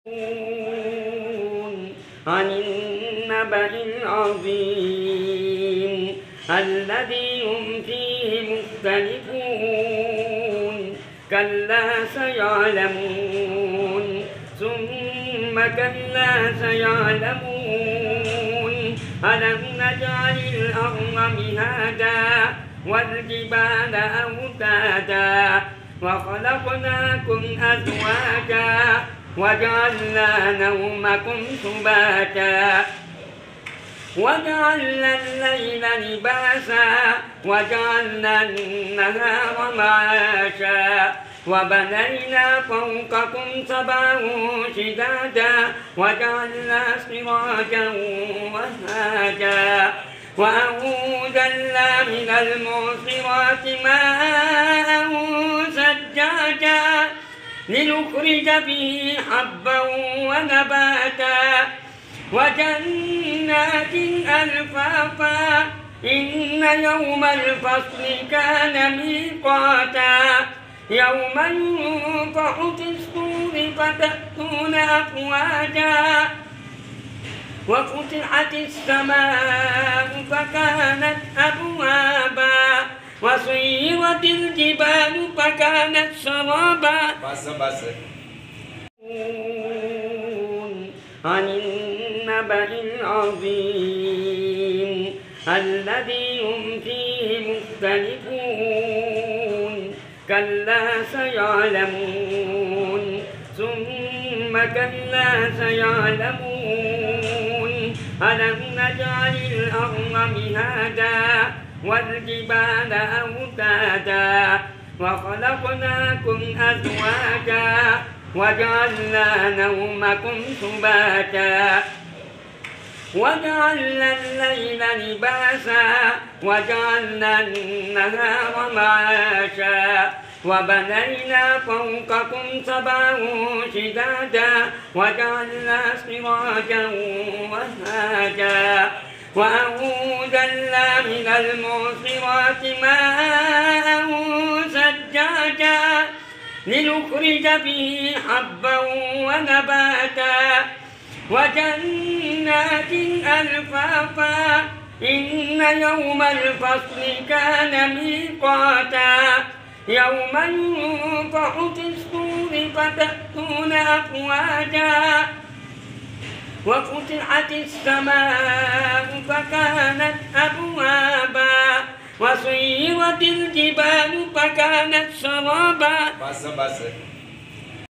عن النبأ العظيم الذي هم فيه مختلفون كلا سيعلمون ثم كلا سيعلمون ألم نجعل الأرض مهادا والجبال أوتادا وخلقناكم أزواجا وجعلنا نومكم سباتا وجعلنا الليل لباسا وجعلنا النهار معاشا وبنينا فوقكم سبعا شدادا وجعلنا سراجا وهاجا وأنزلنا من المعصرات ماء ثجاجا لنخرج به حبا ونباتا وجنات ألفافا إن يوم الفصل كان ميقاتا يوم ينفخ في الصور فتأتون أفواجا وفتحت السماء فكانت أبوابا وسيرت الجبال فكانت سرابا عن النبأ العظيم الذي هم فيه مختلفون كلا سيعلمون ثم كلا سيعلمون ألم نجعل الأرض مهادا والجبال أوتادا وخلقناكم أزواجا وجعلنا نومكم سباتا وجعلنا الليل لباسا وجعلنا النهار معاشا وبنينا فوقكم سبعا شدادا وجعلنا سراجا وهاجا وأنزلنا من المعصرات ماء ثجاجا لنخرج به حبا ونباتا وجنات ألفافا إن يوم الفصل كان ميقاتا يوم ينفخ في الصور فتأتون أفواجا وفتحت السماء فكانت أبوابا وسيرت الجبال فكانت سرابا